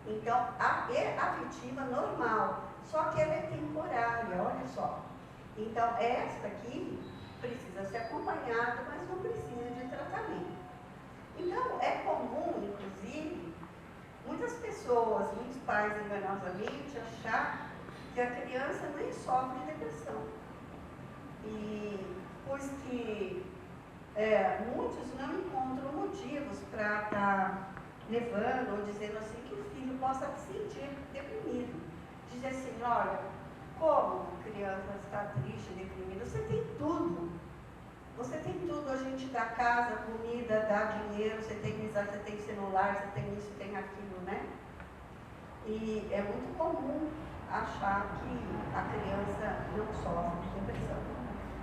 Então, é afetiva normal, só que ela é temporária, olha só. Então, esta aqui precisa ser acompanhada, mas não precisa de tratamento. Então, é comum, inclusive, muitas pessoas, muitos pais enganosamente, achar que a criança nem sofre de depressão. E pois que muitos não encontram motivos para estar levando ou dizendo assim que o filho possa se sentir deprimido. Dizer assim, olha, como a criança está triste, deprimida, você tem tudo. Você tem tudo, a gente dá casa, comida, dá dinheiro, você tem amizade, você tem celular, você tem isso, tem aquilo, né? E é muito comum achar que a criança não sofre de depressão.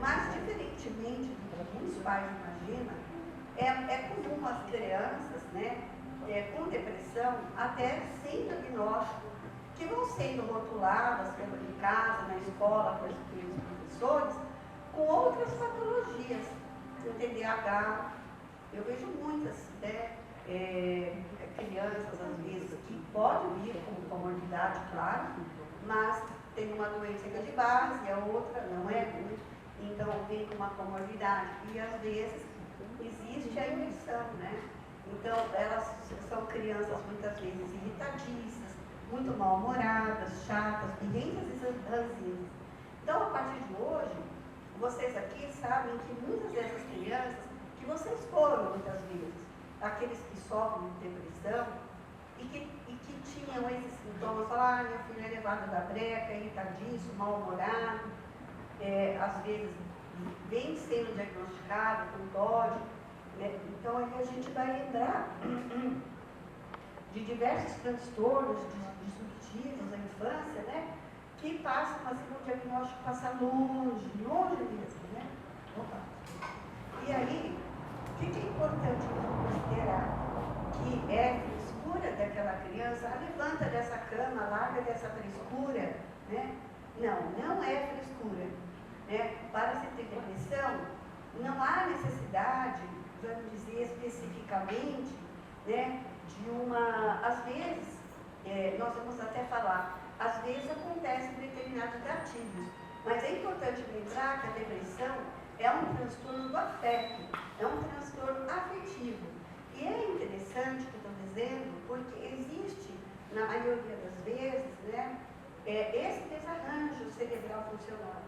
Mas, diferentemente do que alguns pais imaginam, é comum as crianças, né, com depressão, até sem diagnóstico, que vão sendo rotuladas em casa, na escola, pelos professores, com outras patologias, o TDAH. Eu vejo muitas, né, crianças, às vezes, que podem vir com comorbidade, claro, mas tem uma doença que é de base e a outra não é, então vem com uma comorbidade. E, às vezes, existe a inversão, né? Então, elas são crianças, muitas vezes, irritadiças, muito mal-humoradas, chatas, birrentas e ranzinhas. Então, a partir de hoje, vocês aqui sabem que muitas dessas crianças, que vocês foram muitas vezes, aqueles que sofrem de depressão e que tinham esses sintomas, falar, minha filha é levada da breca, irritadiço, mal-humorado, às vezes vem sendo diagnosticado com TOD, né? Então aí a gente vai lembrar de diversos transtornos disruptivos da infância, né? Que passam assim, o diagnóstico passa longe mesmo, né? Opa. E aí, o que é importante considerar? Que é frescura daquela criança, levanta dessa cama, larga dessa frescura, né? Não é frescura. Né? Para se ter depressão, não há necessidade, vamos dizer especificamente, né, de uma, às vezes, nós vamos até falar, às vezes acontecem determinados gatilhos, mas é importante lembrar que a depressão é um transtorno do afeto, é um transtorno afetivo. E é interessante o que eu estou dizendo, porque existe, na maioria das vezes, né, esse desarranjo cerebral funcional,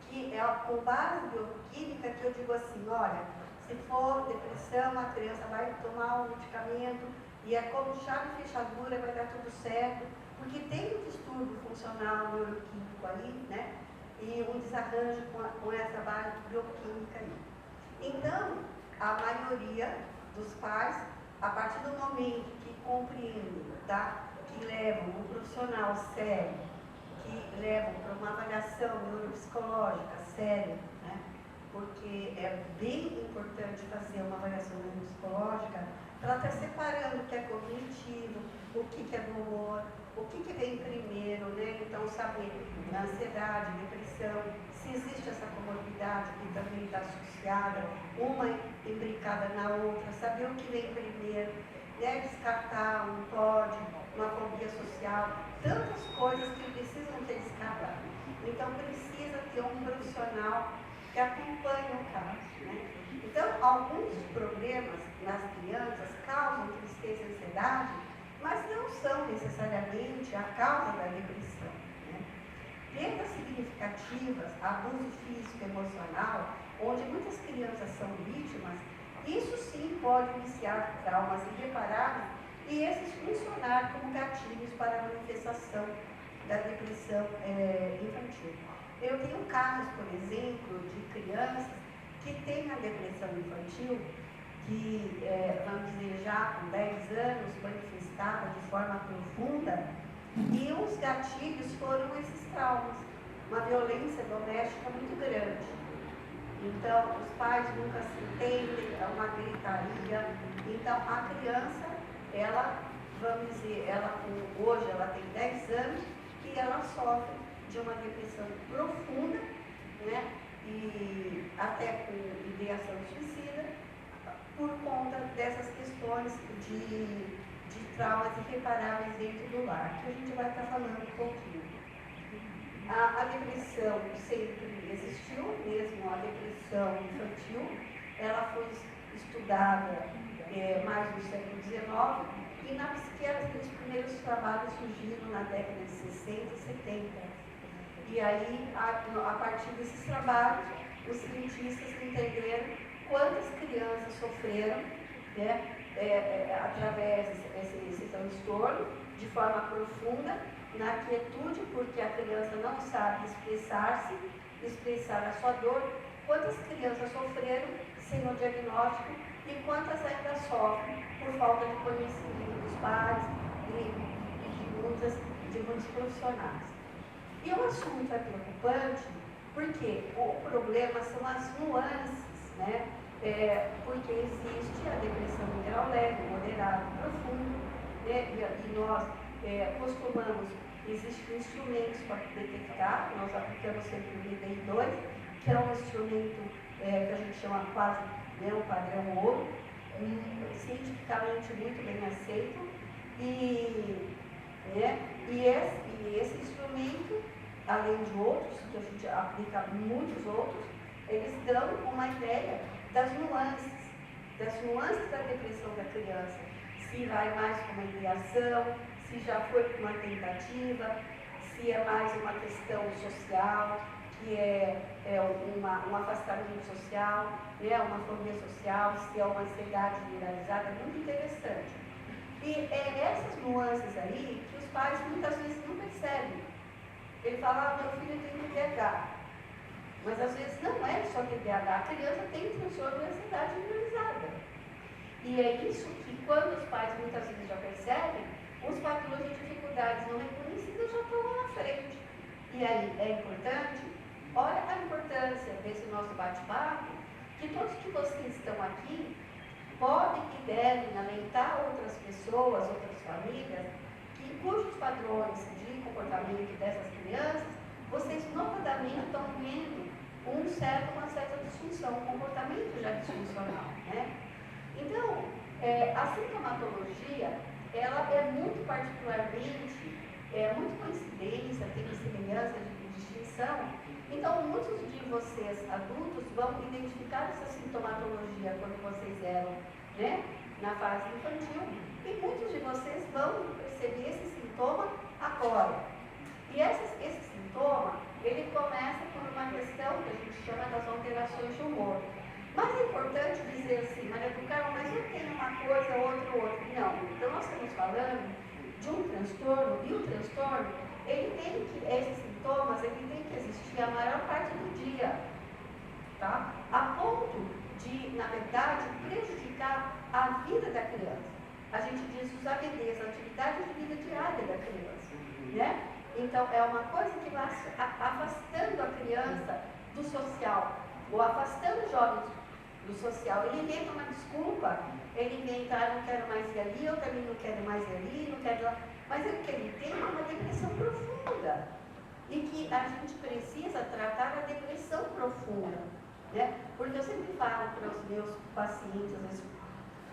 que é com base bioquímica que eu digo assim, olha, se for depressão, a criança vai tomar um medicamento e é como chave e fechadura, vai dar tudo certo, porque tem um distúrbio funcional neuroquímico aí, né? E um desarranjo com essa base bioquímica aí. Então, a maioria dos pais, a partir do momento que compreendem, tá? Que levam um profissional sério, que levam para uma avaliação neuropsicológica séria, né? Porque é bem importante fazer uma avaliação neuropsicológica para estar separando o que é cognitivo, o que é do humor, o que vem primeiro, né? Então, saber na ansiedade, depressão, se existe essa comorbidade que também está associada, uma imbricada na outra, saber o que vem primeiro, né? Descartar um TOD, uma fobia social, tantas coisas que precisam ser descartadas. Então, precisa ter um profissional que acompanhe o caso, né? Então, alguns problemas nas crianças causam tristeza e ansiedade, mas não são necessariamente a causa da depressão, né? Perdas significativas, abuso físico e emocional, onde muitas crianças são vítimas, isso sim pode iniciar traumas irreparáveis e esses funcionar como gatilhos para a manifestação da depressão infantil. Eu tenho casos, por exemplo, de crianças que têm a depressão infantil, que, vamos dizer, já com 10 anos, manifestada de forma profunda, e os gatilhos foram esses traumas, uma violência doméstica muito grande. Então, os pais nunca se entendem, é uma gritaria. Então, a criança, ela, vamos dizer, hoje ela tem 10 anos e ela sofre de uma depressão profunda, né? E até com ideação suicida, por conta dessas questões de de traumas irreparáveis dentro do lar, que a gente vai estar falando um pouquinho. A depressão sempre existiu, mesmo a depressão infantil, ela foi estudada mais no século XIX, e na psiquiatria os primeiros trabalhos surgiram na década de 60 e 70. E aí, a partir desses trabalhos, os cientistas entenderam quantas crianças sofreram, né, através desse transtorno, de forma profunda, na quietude, porque a criança não sabe expressar a sua dor, quantas crianças sofreram sem o diagnóstico e quantas ainda sofrem por falta de conhecimento dos pais e de muitos profissionais. E o assunto é preocupante porque o problema são as nuances, né? Porque existe a depressão em grau leve, moderado, profundo, né? E nós costumamos, existem instrumentos para detectar, nós aplicamos sempre o DDI-2, que é um instrumento que a gente chama quase, né, um padrão ouro, cientificamente muito bem aceito, e esse instrumento, além de outros, que a gente aplica muitos outros, eles dão uma ideia das nuances da depressão da criança, se vai mais com uma ideação, se já foi com uma tentativa, se é mais uma questão social, que é um afastamento social, né, uma fobia social, se é uma ansiedade generalizada, muito interessante. E é essas nuances aí que os pais muitas vezes não percebem. Ele fala, meu filho tem TDAH, mas às vezes não é só TDAH, a criança tem transtorno de ansiedade generalizada. E é isso que quando os pais muitas vezes já percebem, os fatores de dificuldades não reconhecidas já estão lá na frente. E aí é importante, olha a importância desse nosso bate-papo, que todos que vocês estão aqui podem e devem alentar outras pessoas, outras famílias, cujos padrões de comportamento dessas crianças, vocês notadamente estão vendo uma certa disfunção, um comportamento já disfuncional, né? Então, a sintomatologia, ela é muito particularmente, muito coincidência, tem semelhança de distinção. Então, muitos de vocês, adultos, vão identificar essa sintomatologia quando vocês eram, né, na fase infantil, e muitos de vocês vão perceber esse sintoma agora. E esse sintoma, ele começa por uma questão que a gente chama das alterações de humor. Mas é importante dizer assim, Maria do Carmo, mas eu tenho uma coisa, outra. Não. Então, nós estamos falando de um transtorno, e o transtorno, esses sintomas, ele tem que existir a maior parte do dia, tá? A ponto de, na verdade, prejudicar a vida da criança. A gente diz os ABDs, a atividade de vida diária da criança, né? Então, é uma coisa que vai afastando a criança do social, ou afastando os jovens do social. Ele inventa uma desculpa, ele inventa, não quero mais ir ali, eu também não quero mais ir ali, não quero ir lá. Mas o que ele tem é uma depressão profunda. E que a gente precisa tratar a depressão profunda, né? Porque eu sempre falo para os meus pacientes,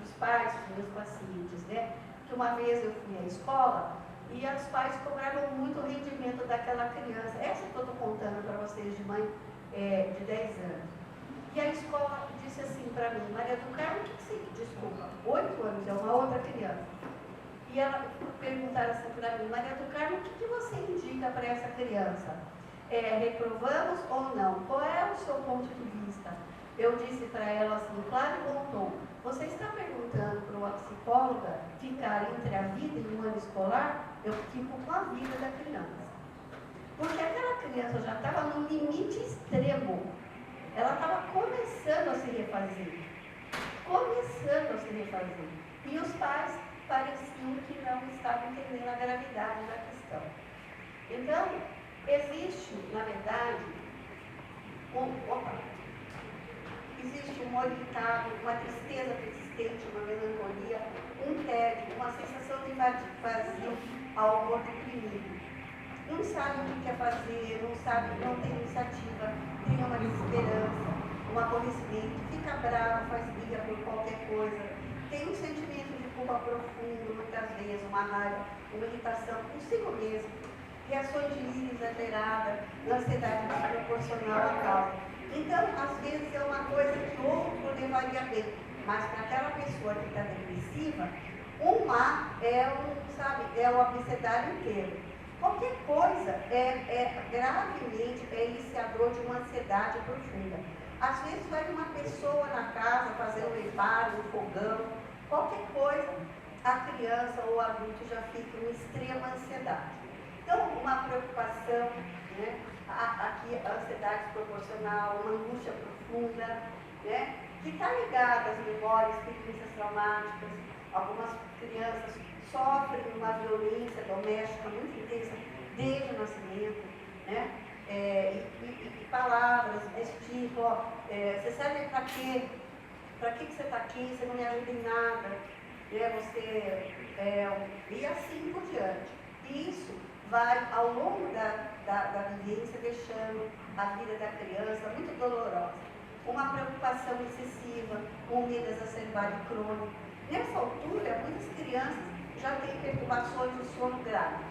os pais dos meus pacientes, né? Que uma vez eu fui à escola e os pais cobraram muito o rendimento daquela criança. Essa que eu estou contando para vocês, de mãe de 10 anos. E a escola disse assim para mim, Maria do Carmo, o que você... Desculpa, 8 anos, é uma outra criança. E ela perguntaram assim para mim, Maria do Carmo, o que você indica para essa criança? Reprovamos ou não? Qual é o seu ponto de vista? Eu disse para ela assim, claro e bom tom, você está perguntando para uma psicóloga ficar entre a vida e o ano escolar? Eu fico com a vida da criança. Porque aquela criança já estava no limite extremo. Ela estava começando a se refazer. E os pais pareciam que não estavam entendendo a gravidade da questão. Então, existe, na verdade, existe um humor irritado, uma tristeza persistente, uma melancolia, um tédio, uma sensação de vazio ao humor deprimido. Não sabe o que quer fazer, não tem iniciativa, tem uma desesperança, um aborrecimento, fica bravo, faz briga por qualquer coisa, tem um sentimento de culpa profunda, muitas vezes, uma raiva, uma irritação consigo mesmo, reações de ira exagerada, ansiedade desproporcional à causa. Então, às vezes é uma coisa que o outro levaria bem, mas para aquela pessoa que está depressiva, um má é o abecedário inteiro. Qualquer coisa é gravemente iniciador de uma ansiedade profunda. Às vezes vai uma pessoa na casa fazer um reparo, um fogão, qualquer coisa, a criança ou o adulto já fica em extrema ansiedade. Então, uma preocupação, né? Aqui a ansiedade desproporcional, uma angústia profunda, né? Que está ligada às memórias, experiências traumáticas. Algumas crianças sofrem uma violência doméstica muito intensa desde o nascimento, né? E palavras desse tipo, você serve para quê? Para que você está aqui? Você não me ajuda em nada, né? E assim por diante. E isso vai, ao longo da vivência, deixando a vida da criança muito dolorosa. Uma preocupação excessiva, um medo exacerbado e crônico. Nessa altura, muitas crianças já têm perturbações do sono grave.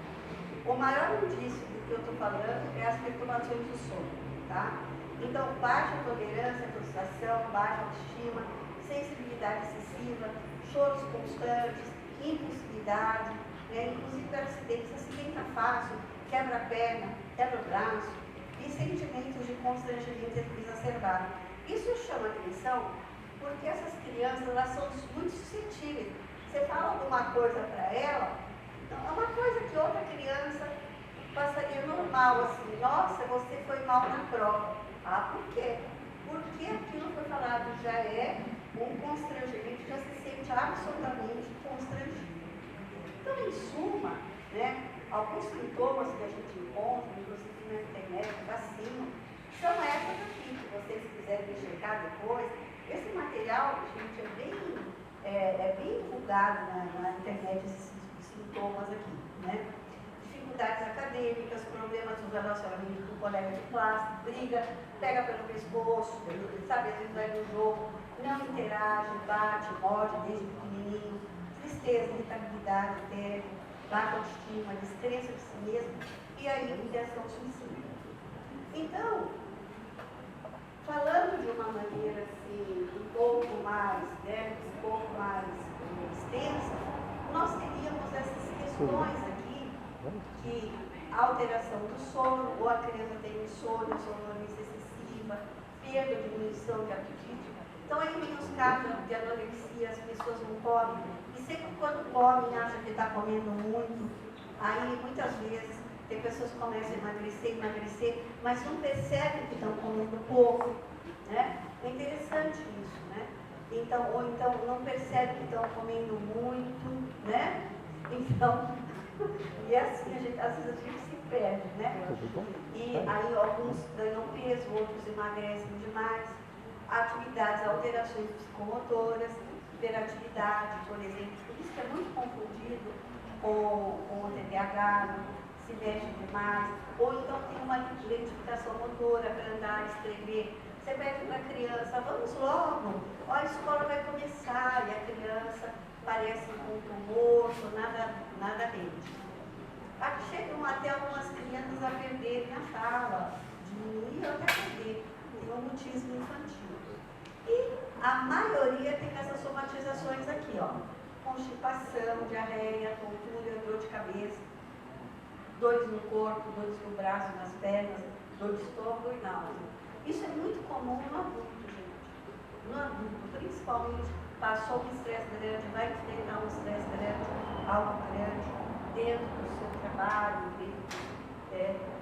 O maior indício do que eu estou falando é as perturbações do sono, tá? Então, baixa tolerância, frustração, baixa autoestima, sensibilidade excessiva, choros constantes, impulsividade, inclusive acidentes, acidenta fácil, quebra a perna, quebra o braço, e sentimentos de constrangimento exacerbado. Isso chama atenção porque essas crianças, elas são muito suscetíveis. Você fala alguma coisa para ela, é uma coisa que outra criança passaria normal, assim, nossa, você foi mal na prova. Ah, por quê? Porque aquilo foi falado já é um constrangimento, já se sente absolutamente constrangido. Então, em suma, né, alguns sintomas que a gente encontra, inclusive na internet, acima, são essas aqui, que vocês quiserem checar depois. Esse material, gente, é bem divulgado na internet, esses sintomas aqui, né? Dificuldades acadêmicas, problemas no relacionamento com o colega de classe, briga, pega pelo pescoço, sabe, às vezes vai no jogo, não interage, bate, morde desde pequenininho, tristeza, irritabilidade, tédio, baixa autoestima, descrença de si mesmo e aí intenção suicida. Então, falando de uma maneira assim, um pouco mais extensa, nós teríamos essas questões aqui, que a alteração do sono, ou a criança tem insônia, sonolência excessiva, perda, diminuição de apetite. Então aí vem os casos de anorexia, as pessoas não comem, e sempre quando comem acham que está comendo muito. Aí muitas vezes tem pessoas que começam a emagrecer, mas não percebem que estão comendo pouco, né? É interessante isso, né? Ou então não percebem que estão comendo muito, né? Então, e assim, às vezes a gente se perde, né? E aí alguns ganham peso, outros emagrecem demais. Atividades, alterações psicomotoras, hiperatividade, por exemplo, por isso que é muito confundido com o TDAH, se mexe demais, ou então tem uma identificação motora para andar, escrever. Você pede para a criança, vamos logo, ó, a escola vai começar, e a criança parece com tumor, nada rende. Chegam até algumas crianças a perderem a fala, diminuir ou até perder, tem um mutismo infantil. E a maioria tem essas somatizações aqui, ó, constipação, diarreia, tontura, dor de cabeça, dores no corpo, dores no braço, nas pernas, dor de estômago e náusea. Isso é muito comum no adulto, gente. No adulto, principalmente, passou um estresse grande, vai enfrentar um estresse grande, algo grande, dentro do seu trabalho,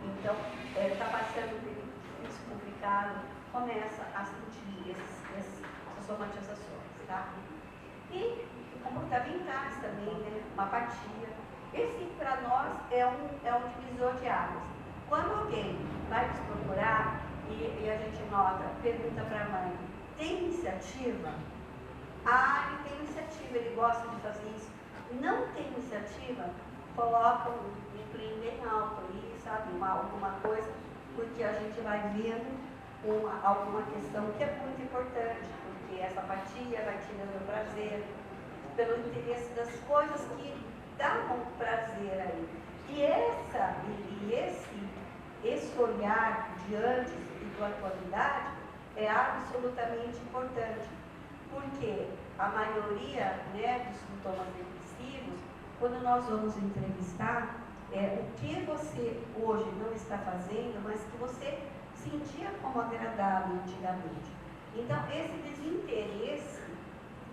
então, está passando por um difícil, complicado, começa a sentir essas somatizações, tá? E comportamentais também, né? Uma apatia. Esse, para nós, é um divisor de águas. Quando alguém vai nos procurar e a gente nota, pergunta para a mãe, tem iniciativa? Ah, ele tem iniciativa, ele gosta de fazer isso. Não tem iniciativa, coloca um emprego bem alto aí, sabe, alguma coisa, porque a gente vai vendo alguma questão que é muito importante, porque essa apatia vai tirando o prazer, pelo interesse das coisas que dão prazer aí. E esse olhar de antes e da atualidade é absolutamente importante, porque a maioria, né, dos sintomas depressivos, quando nós vamos entrevistar, o que você hoje não está fazendo, mas que você sentia como agradável antigamente. Então, esse desinteresse,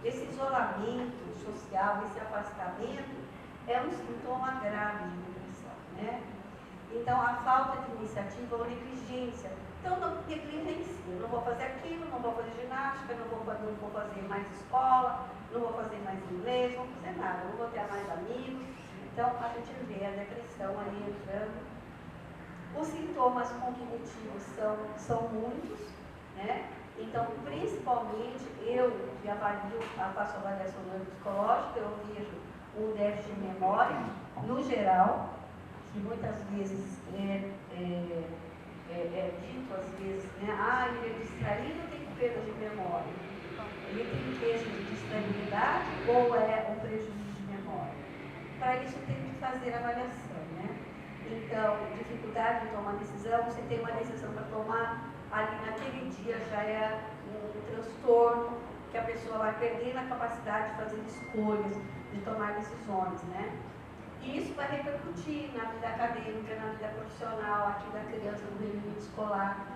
esse isolamento social, esse afastamento, é um sintoma grave de depressão, né? Então, a falta de iniciativa ou negligência. Então, não negligencia, eu não vou fazer aquilo, não vou fazer ginástica, não vou fazer mais escola, não vou fazer mais inglês, não vou fazer nada, não vou ter mais amigos. Então, a gente vê a depressão aí entrando. Os sintomas cognitivos são muitos, né? Então, principalmente, eu que faço avaliação neuropsicológica, eu vejo um déficit de memória, no geral, que muitas vezes é dito, às vezes, né? Ele é distraído ou tem perda de memória? Ele tem queixa de distraibilidade ou é um prejuízo de memória? Para isso, tem que fazer avaliação, né? Então, dificuldade de tomar decisão, você tem uma decisão para tomar, ali naquele dia já é um transtorno, que a pessoa vai perdendo a capacidade de fazer escolhas, de tomar decisões, né? E isso vai repercutir na vida acadêmica, na vida profissional, aqui da criança, no rendimento escolar.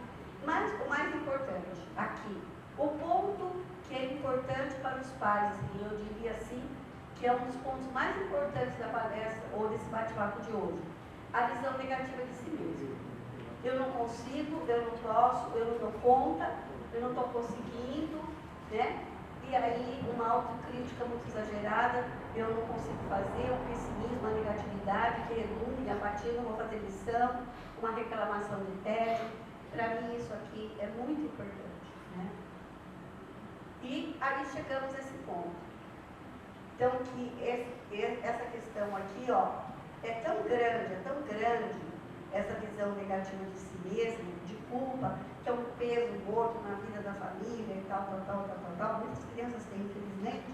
Mas o mais importante aqui, o ponto que é importante para os pais, e eu diria assim, que é um dos pontos mais importantes da palestra ou desse bate-papo de hoje, a visão negativa de si mesmo. Eu não consigo, eu não posso, eu não dou conta, eu não estou conseguindo, né? E aí uma autocrítica muito exagerada, eu não consigo fazer, o pessimismo, a negatividade, que redunda em apatia, não vou fazer lição, uma reclamação de tédio. Para mim isso aqui é muito importante, né? E aí chegamos a esse ponto. Então que essa questão aqui, ó, é tão grande, essa visão negativa de si mesmo, de culpa, que é um peso morto na vida da família e tal. Muitas crianças têm, infelizmente,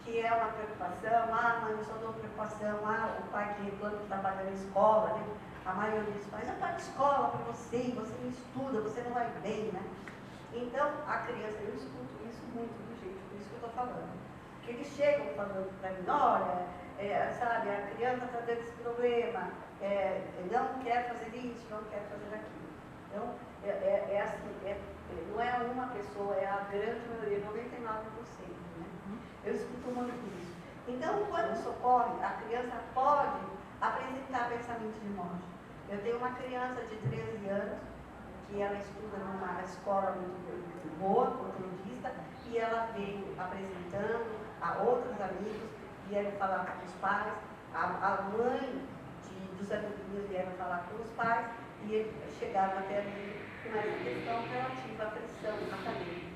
que é uma preocupação, mãe, eu só dou preocupação, o pai que reclama que está pagando a escola, né? A maioria dos pais, eu pago escola para você não estuda, você não vai bem, né? Então, a criança, eu escuto isso muito, gente, por isso que eu estou falando. Que eles chegam falando para mim, olha, sabe, a criança está dando esse problema, não quer fazer isso, não quer fazer aquilo. Então, assim, não é uma pessoa, é a grande maioria, 99%, né? Eu escuto muito isso. Então, quando isso ocorre, a criança pode apresentar pensamento de morte. Eu tenho uma criança de 13 anos, que ela estuda numa escola muito boa, conteudista, e ela veio apresentando a outros amigos, vieram falar com os pais, a mãe dos amiguinhos vieram falar com os pais, e eles chegaram até mim com essa questão relativa à pressão acadêmica.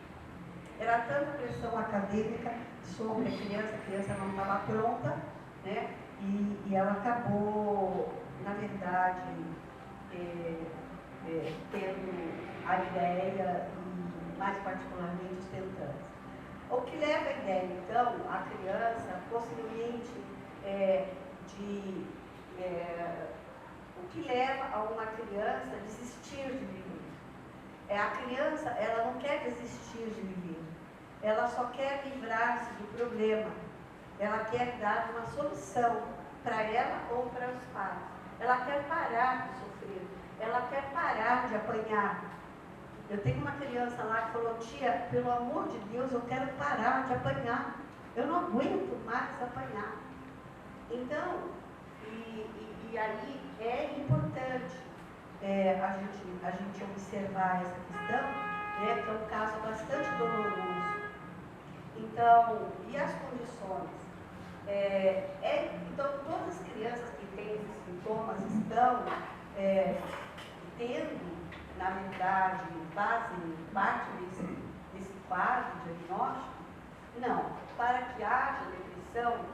Era tanta pressão acadêmica sobre a criança não estava pronta, né? E ela acabou, na verdade, tendo a ideia, e mais particularmente os tentantes. O que leva a ideia, então, a criança, possivelmente, o que leva a uma criança a desistir de viver? A criança, ela não quer desistir de viver, ela só quer livrar-se do problema, ela quer dar uma solução para ela ou para os pais, ela quer parar de sofrer, ela quer parar de apanhar. Eu tenho uma criança lá que falou, tia, pelo amor de Deus, eu quero parar de apanhar, eu não aguento mais apanhar. Então, e aí é importante a gente observar essa questão, né, que é um caso bastante doloroso. Então, e as condições? Então, todas as crianças que têm esses sintomas estão tendo, na verdade, fazem parte desse quadro diagnóstico? Não. Para que haja depressão,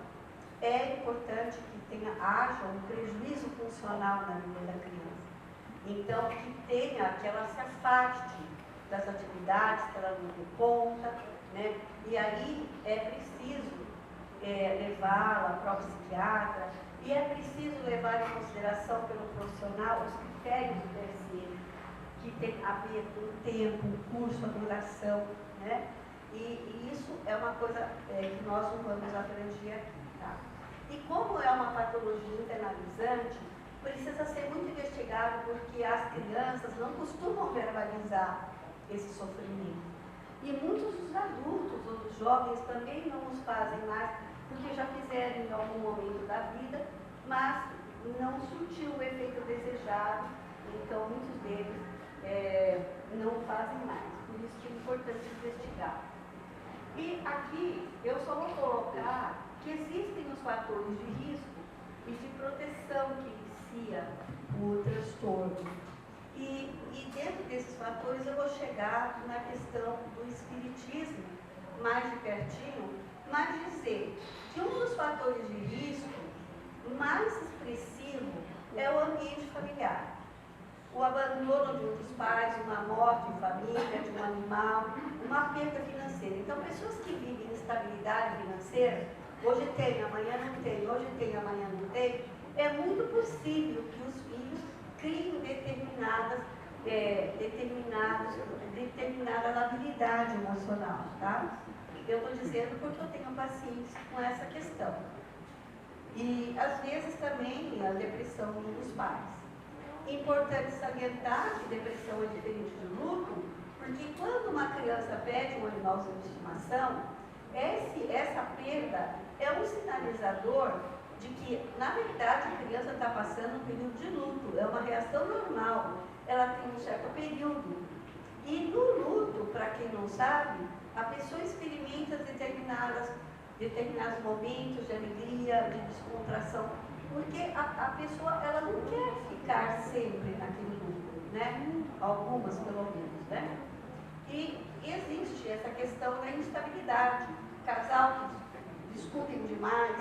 é importante que haja um prejuízo funcional na vida da criança. Então, que ela se afaste das atividades que ela não dê conta, né? E aí é preciso levá-la para o psiquiatra, e é preciso levar em consideração pelo profissional os critérios do DSM, que tem a ver com o tempo, o curso, a duração, né? E isso é uma coisa que nós não vamos abranger aqui, tá? E como é uma patologia internalizante, precisa ser muito investigado, porque as crianças não costumam verbalizar esse sofrimento. E muitos dos adultos ou dos jovens também não os fazem mais, porque já fizeram em algum momento da vida, mas não surtiu o efeito desejado, então muitos deles não fazem mais. Por isso que é importante investigar. E aqui eu só vou colocar que existem os fatores de risco e de proteção que inicia o transtorno. E dentro desses fatores eu vou chegar na questão do espiritismo mais de pertinho, mas dizer que um dos fatores de risco mais expressivo é o ambiente familiar. O abandono de um dos pais, uma morte em família, de um animal, uma perda financeira. Então, pessoas que vivem instabilidade financeira, hoje tem, amanhã não tem, hoje tem, amanhã não tem, é muito possível que os filhos criem determinada labilidade emocional, tá? Eu estou dizendo porque eu tenho pacientes com essa questão. E, às vezes, também a depressão dos pais. Importante salientar que depressão é diferente de luto, porque quando uma criança perde um animalzinho de estimação, essa perda é um sinalizador de que, na verdade, a criança está passando um período de luto, é uma reação normal, ela tem um certo período. E no luto, para quem não sabe, a pessoa experimenta determinados momentos de alegria, de descontração, porque a pessoa ela não quer ficar sempre naquele luto, né? Algumas pelo menos, né? E existe essa questão da instabilidade, casal que discutem demais,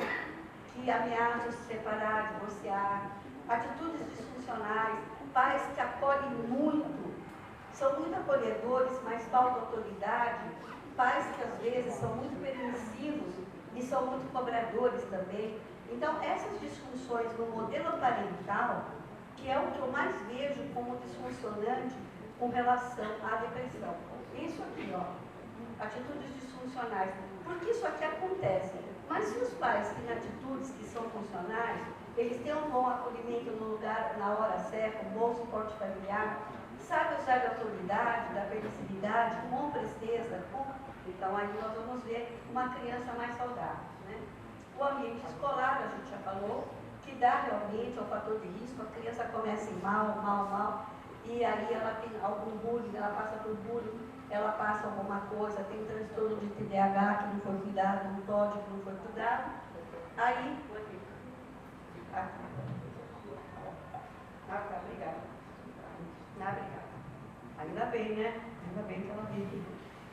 que ameaçam se separar, divorciar, atitudes disfuncionais, pais que acolhem muito, são muito acolhedores, mas falta autoridade, pais que às vezes são muito permissivos e são muito cobradores também. Então, essas disfunções no modelo parental, que é o que eu mais vejo como disfuncionante com relação à depressão. Isso aqui, ó, atitudes disfuncionais. Porque isso aqui acontece. Mas se os pais têm atitudes que são funcionais, eles têm um bom acolhimento no lugar, na hora certa, um bom suporte familiar, sabe usar da autoridade, da permissividade, com presteza, então aí nós vamos ver uma criança mais saudável, né? O ambiente escolar, a gente já falou, que dá realmente ao fator de risco, a criança começa em mal, e aí ela tem algum bullying, ela passa por bullying, ela passa alguma coisa, tem um transtorno de TDAH que não foi cuidado, um TOD que não foi cuidado, aí... Aqui. Ah, tá, obrigada. Obrigada. Ainda bem, né? Ainda bem que ela vive.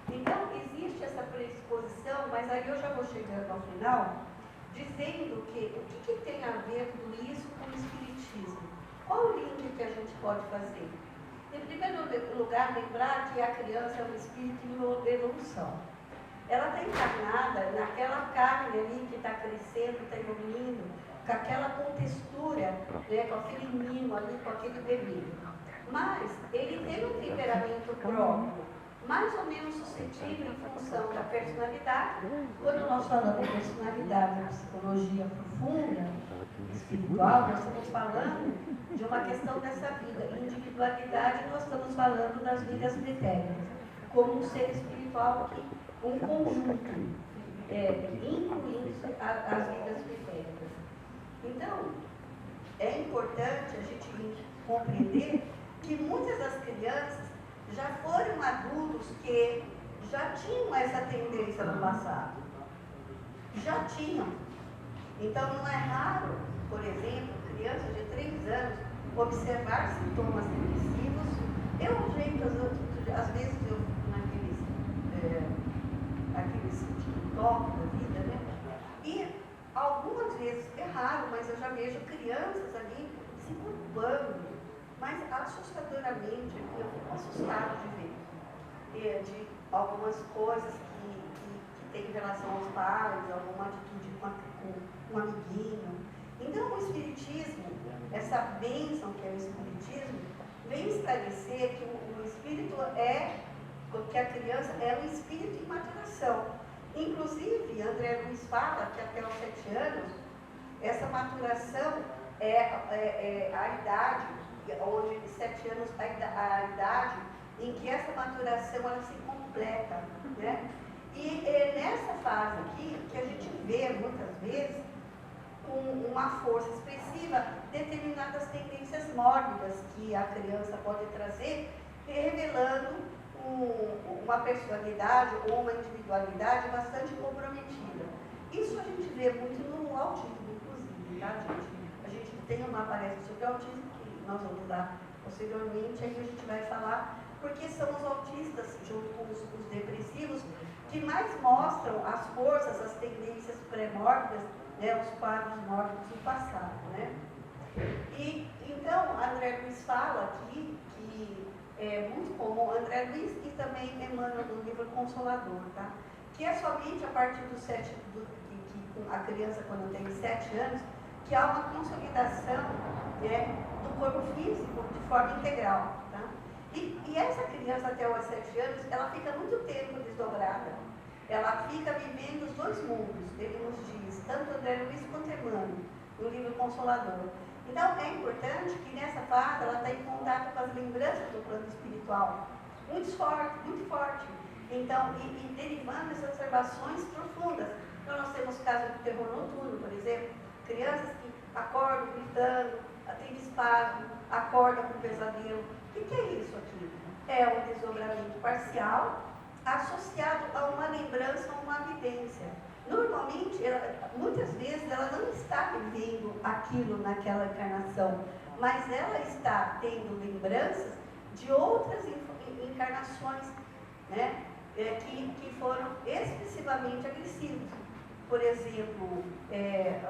Então, existe essa predisposição, mas aí eu já vou chegando ao final, dizendo que o que tem a ver tudo isso com o espiritismo? Qual o link que a gente pode fazer? Em primeiro lugar, lembrar que a criança é um espírito em evolução. Ela está encarnada naquela carne ali que está crescendo, está evoluindo, com aquela contextura, né, com aquele mimo ali, com aquele bebê. Mas ele tem um temperamento próprio, mais ou menos suscetível em função da personalidade. Quando nós falamos de personalidade na psicologia profunda, espiritual, nós estamos falando de uma questão dessa vida. Individualidade, nós estamos falando das vidas pretéritas, como um ser espiritual, um conjunto, incluindo as vidas pretéritas. Então, é importante a gente compreender que muitas das crianças já foram adultos que já tinham essa tendência no passado. Já tinham. Então, não é raro, por exemplo, crianças de 3 anos observar sintomas depressivos. Às vezes eu naqueles TikTok da vida, né? E algumas vezes, é raro, mas eu já vejo crianças ali se culpando, mas assustadoramente, eu fico assustado de ver, de algumas coisas que tem em relação aos pais, alguma atitude com um amiguinho. Então, o Espiritismo, essa bênção que é o Espiritismo, vem esclarecer que o espírito que a criança é um espírito em maturação. Inclusive, André Luiz fala que até os 7 anos, essa maturação é a idade, onde 7 anos a idade em que essa maturação ela se completa, né? E é nessa fase aqui que a gente vê muitas vezes com uma força expressiva determinadas tendências mórbidas que a criança pode trazer, revelando uma personalidade ou uma individualidade bastante comprometida. Isso a gente vê muito no autismo, inclusive, tá, gente? A gente tem uma palestra sobre autismo que nós vamos dar posteriormente, aí a gente vai falar, porque são os autistas, junto com os depressivos, que mais mostram as forças, as tendências pré-mórbidas, né, os quadros mórbidos do passado, né? E, então, André Luiz fala aqui que é muito comum, André Luiz e também Emmanuel no livro Consolador, tá? Que é somente a partir do 7, a criança quando tem 7 anos, que há uma consolidação, né, do corpo físico de forma integral, tá? E essa criança até os 7 anos, ela fica muito tempo desdobrada. Ela fica vivendo os dois mundos, ele nos diz, tanto André Luiz quanto Emmanuel, no livro Consolador. Então, é importante que nessa fase ela está em contato com as lembranças do plano espiritual, muito forte, muito forte. Então, e derivando essas observações profundas. Então, nós temos casos de terror noturno, por exemplo, crianças que acordam gritando, têm espasmo, acordam com pesadelo. O que é isso aqui? É um desdobramento parcial associado a uma lembrança ou uma vivência. Normalmente, muitas vezes, ela não está vivendo aquilo naquela encarnação, mas ela está tendo lembranças de outras encarnações, né, que foram excessivamente agressivas. Por exemplo,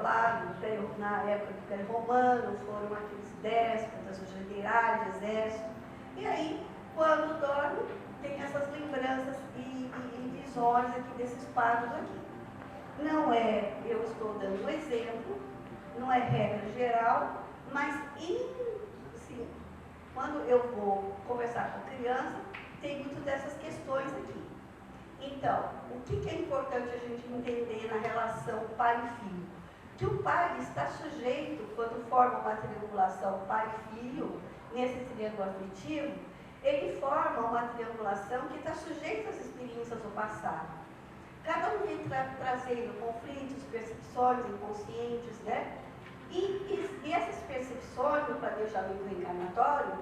lá na época do Império Romano, foram aqueles déspotas, os generais de exército, e aí, quando dorme, tem essas lembranças e visões aqui desses quadros aqui. Não é, eu estou dando um exemplo, não é regra geral, mas sim, quando eu vou conversar com criança, tem muito dessas questões aqui. Então, o que é importante a gente entender na relação pai e filho? Que o pai está sujeito, quando forma uma triangulação pai-filho, nesse triângulo afetivo, ele forma uma triangulação que está sujeita às experiências do passado. Cada um vem trazendo conflitos, percepções inconscientes, né? E essas percepções do planejamento reencarnatório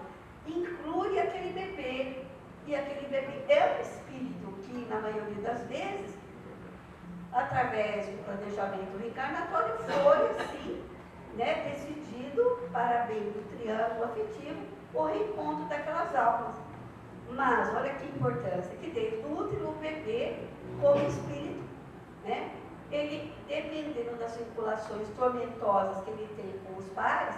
inclui aquele bebê. E aquele bebê é um espírito que, na maioria das vezes, através do planejamento reencarnatório, foi, sim, né, decidido para bem do triângulo afetivo o reencontro daquelas almas. Mas, olha que importância, que dentro do útero, o bebê, como espírito, né, ele, dependendo das circulações tormentosas que ele tem com os pais,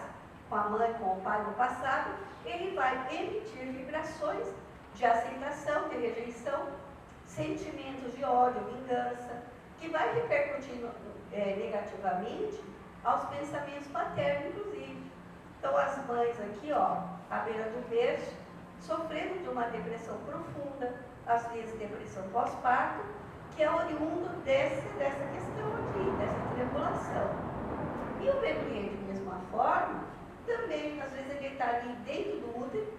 com a mãe, com o pai no passado, ele vai emitir vibrações de aceitação, de rejeição, sentimentos de ódio, vingança, que vai repercutir negativamente aos pensamentos paternos, inclusive. Então, as mães aqui, ó, à beira do berço, sofrendo de uma depressão profunda, às vezes depressão pós-parto, que é oriundo dessa questão aqui, dessa tribulação. E o bebê, de mesma forma, também, às vezes, ele está ali dentro do útero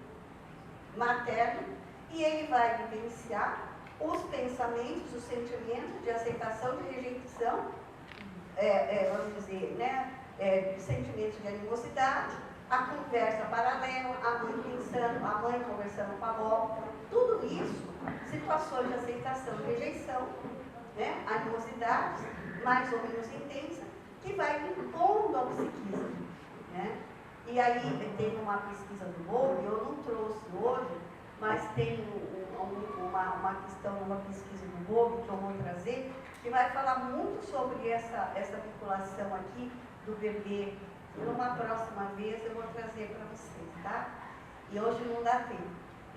materno e ele vai vivenciar os pensamentos, os sentimentos de aceitação, de rejeição, vamos dizer, né, sentimentos de animosidade, a conversa paralela, a mãe pensando, a mãe conversando com a avó, tudo isso, situações de aceitação e rejeição, né, animosidades mais ou menos intensa, que vai impondo ao psiquismo, né? E aí tem uma pesquisa do Bob, eu não trouxe hoje, mas tem uma questão, uma pesquisa do Bob que eu vou trazer, que vai falar muito sobre essa vinculação aqui do bebê. Numa próxima vez eu vou trazer para vocês, tá? E hoje não dá tempo.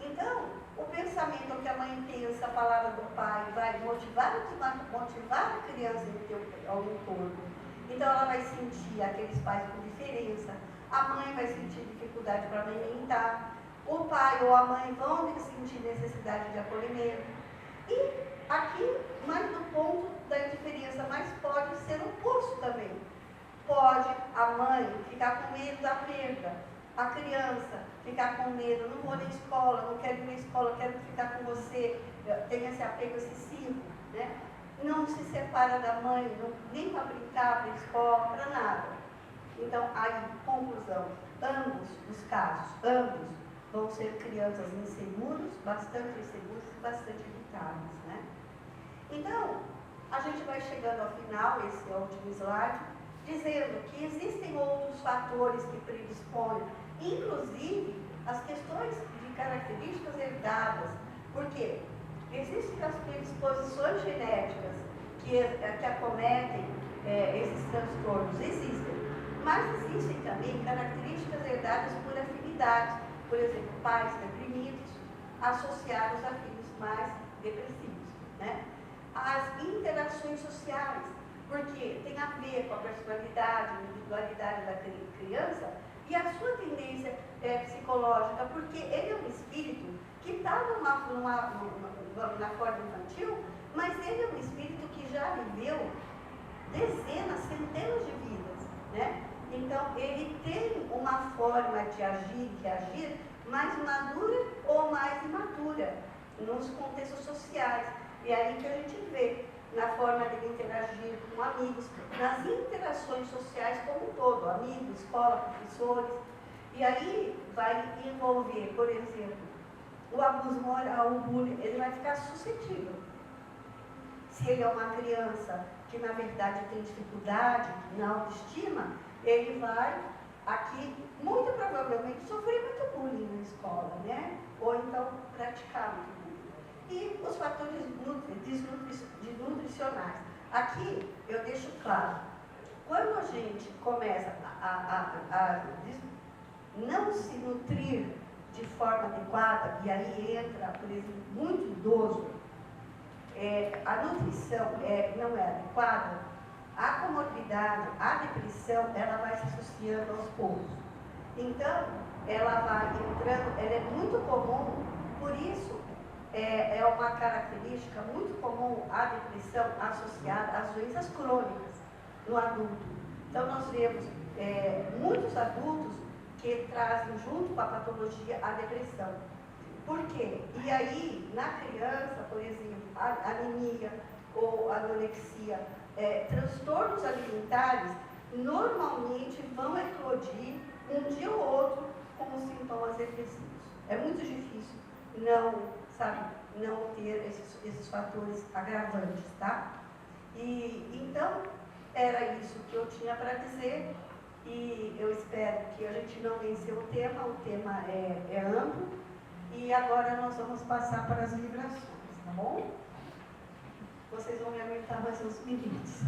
Então, o pensamento que a mãe pensa, a palavra do pai, vai motivar a criança ao entorno. Então, ela vai sentir aqueles pais com diferença, a mãe vai sentir dificuldade para amamentar, o pai ou a mãe vão sentir necessidade de acolhimento. E aqui, mais do ponto da indiferença, mas pode ser o oposto também. Pode a mãe ficar com medo da perda, a criança ficar com medo, não vou na escola, não quero ir na escola, quero ficar com você, tem esse apego excessivo, né? Não se separa da mãe, nem para brincar, para a escola, para nada. Então, aí, conclusão, ambos os casos, ambos vão ser crianças inseguros, bastante inseguros e bastante irritáveis, né? Então, a gente vai chegando ao final, esse é o último slide, dizendo que existem outros fatores que predispõem, inclusive as questões de características herdadas, porque existem as predisposições genéticas que acometem esses transtornos, existem, mas existem também características herdadas por afinidade, por exemplo, pais deprimidos associados a filhos mais depressivos, né? As interações sociais, porque tem a ver com a personalidade, a individualidade da criança e a sua tendência psicológica, porque ele é um espírito que está na forma infantil, mas ele é um espírito que já viveu dezenas, centenas de vidas, né? Então, ele tem uma forma de agir e reagir mais madura ou mais imatura nos contextos sociais. E é aí que a gente vê na forma de interagir com amigos, nas interações sociais como um todo, amigos, escola, professores. E aí vai envolver, por exemplo, o abuso moral, o bullying, ele vai ficar suscetível. Se ele é uma criança que na verdade tem dificuldade na autoestima, ele vai aqui, muito provavelmente, sofrer muito bullying na escola, né? Ou então praticar muito bullying. E os fatores nutricionais. Aqui eu deixo claro, quando a gente começa a não se nutrir de forma adequada, e aí entra, por exemplo, muito idoso, a nutrição não é adequada, a comorbidade, a depressão, ela vai se associando aos poucos. Então, ela vai entrando, ela é muito comum, por isso, é uma característica muito comum a depressão associada às doenças crônicas no adulto. Então, nós vemos muitos adultos que trazem junto com a patologia a depressão. Por quê? E aí, na criança, por exemplo, a anemia ou anorexia, transtornos alimentares normalmente vão eclodir um dia ou outro como sintomas depressivos. É muito difícil não ter esses fatores agravantes, tá? E então, era isso que eu tinha para dizer, e eu espero que a gente não venceu o tema é amplo, e agora nós vamos passar para as vibrações, tá bom? Vocês vão me aguentar mais uns minutos.